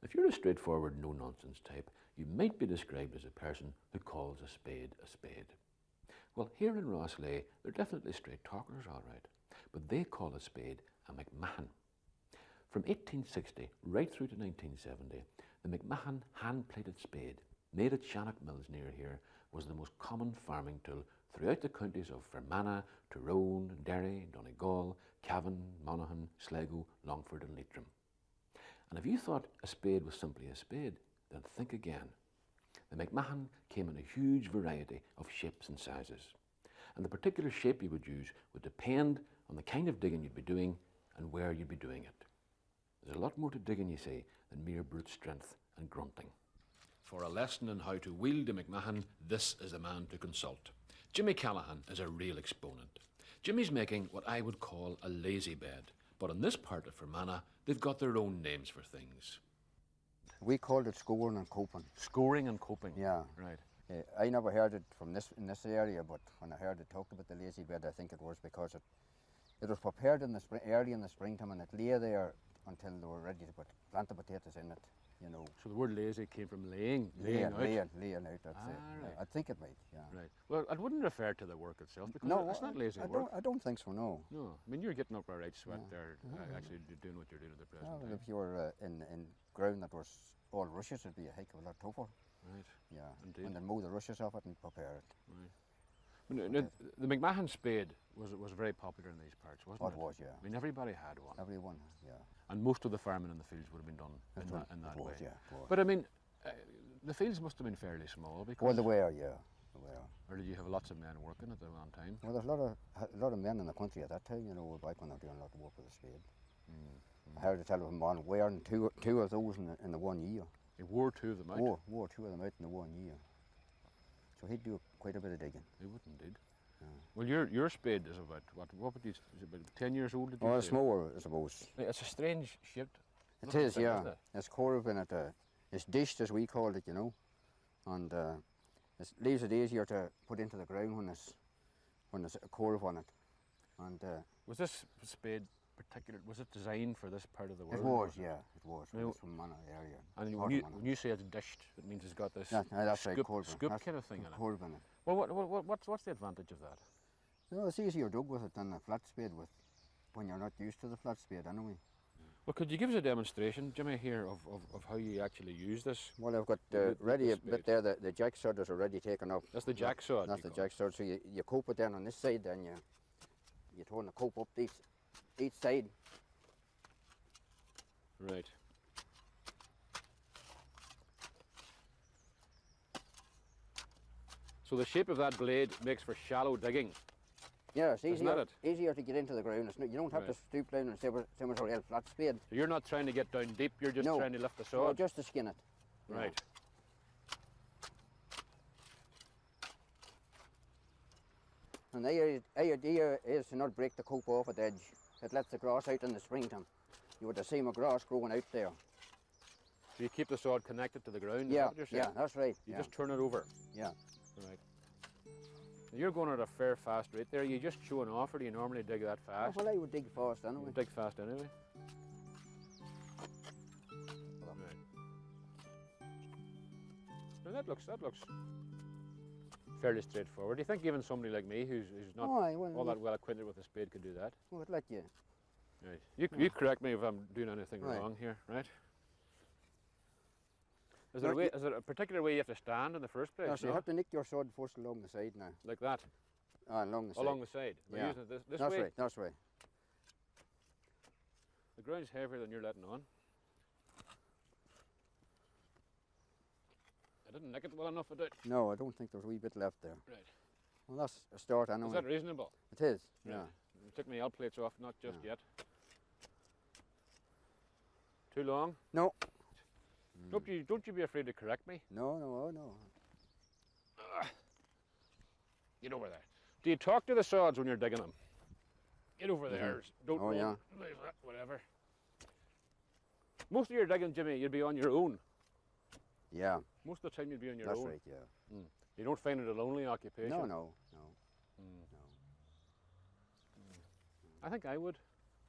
If you're a straightforward, no-nonsense type, you might be described as a person who calls a spade a spade. Well, here in Rosslea, they're definitely straight talkers, all right, but they call a spade a McMahon. From 1860 right through to 1970, the McMahon hand-plated spade, made at Shannock Mills near here, was the most common farming tool throughout the counties of Fermanagh, Tyrone, Derry, Donegal, Cavan, Monaghan, Sligo, Longford and Leitrim. And if you thought a spade was simply a spade, then think again. The McMahon came in a huge variety of shapes and sizes, and the particular shape you would use would depend on the kind of digging you'd be doing and where you'd be doing it. There's a lot more to digging, you see, than mere brute strength and grunting. For a lesson in how to wield a McMahon, this is the man to consult. Jimmy Callahan is a real exponent. Jimmy's making what I would call a lazy bed, but in this part of Fermanagh, they've got their own names for things. We called it scoring and coping. Scoring and coping? Yeah. Right. I never heard it from in this area, but when I heard it talked about the lazy bed, I think it was because it was prepared in the spring, early in the springtime, and it lay there until they were ready to plant the potatoes in it, you know. So the word lazy came from laying out? Laying out, that's it. Right. I think it might, yeah. Right. Well, I wouldn't refer to the work itself, because no, it's not lazy work. I don't think so, no. No. I mean, you're getting up a right sweat there, actually doing what you're doing at the present time. If you were in ground that was all rushes, it'd be a heck of a lot tougher. Right. Yeah. Indeed. And then mow the rushes off it and prepare it. Right. The McMahon spade was very popular in these parts, wasn't it? It was, yeah. I mean, everybody had one. Everyone, yeah. And most of the farming in the fields would have been done in that way. Yeah, but I mean, the fields must have been fairly small, because... Well, they were, yeah. They were. Or did you have lots of men working at the one time? Well, there's a lot of men in the country at that time, you know, back when they were doing a lot of work with the spade. I heard a tell of them on wearing two of those in the 1 year. He wore two of them out? Wore two of them out in the 1 year. So he'd do quite a bit of digging. He would indeed. Yeah. Well, your spade is about, what would you, is it about 10 years old? Oh, it's more, I suppose. It's a strange shape. It is, yeah. It's curved and it's dished, as we called it, you know. And it leaves it easier to put into the ground when there's a curve on it. And was this spade was it designed for this part of the world? It was, yeah, it was. Now, it's from Monaghan area. And when you say it's dished, it means it's got this that's scoop, right, scoop kind of thing in it. Curve in it. Well, what's the advantage of that? You know, it's easier dug with it than a flat spade when you're not used to the flat spade anyway. Well, could you give us a demonstration, Jimmy, here of how you actually use this? Well, I've got ready a bit there. The jack sword is already taken up. That's the jack sword? That's the jack sword. So you cope it down on this side, then you turn the cope up each side. Right. So the shape of that blade makes for shallow digging. Yeah, it's easier to get into the ground. You don't have to stoop down and say much a real flat spade. So you're not trying to get down deep, you're just trying to lift the sword? No, just to skin it. Right. And the idea is to not break the cope off at the edge. It lets the grass out in the springtime. You would have seen my grass growing out there. So you keep the sword connected to the ground? Yeah, is that what you're saying? Yeah, that's right. You just turn it over? Yeah. Right. You're going at a fair fast rate there. Are you just showing off, or do you normally dig that fast? Well, I would dig fast anyway. You dig fast anyway? Right. Now that looks fairly straightforward. Do you think even somebody like me, who's not all that well acquainted with the spade, could do that? Well, I'd let you. Right. You correct me if I'm doing anything wrong here, right? Is there a particular way you have to stand in the first place? No, so you have to nick your sword first along the side now. Like that? Along the side. Along the side? Yeah. Using it this that's way? Right, that's right. The ground's heavier than you're letting on. I didn't nick it well enough, I did. No, I don't think there's a wee bit left there. Right. Well, that's a start anyway. Is that reasonable? It is, right. Yeah. You took my L plates off, not just yet. Too long? No. Don't you be afraid to correct me? No. Get over there. Do you talk to the sods when you're digging them? Get over there. Don't roll. Yeah. Whatever. Most of your digging, Jimmy, you'd be on your own. Yeah. Most of the time you'd be on your own. own. That's right, yeah. You don't find it a lonely occupation? No. I think I would.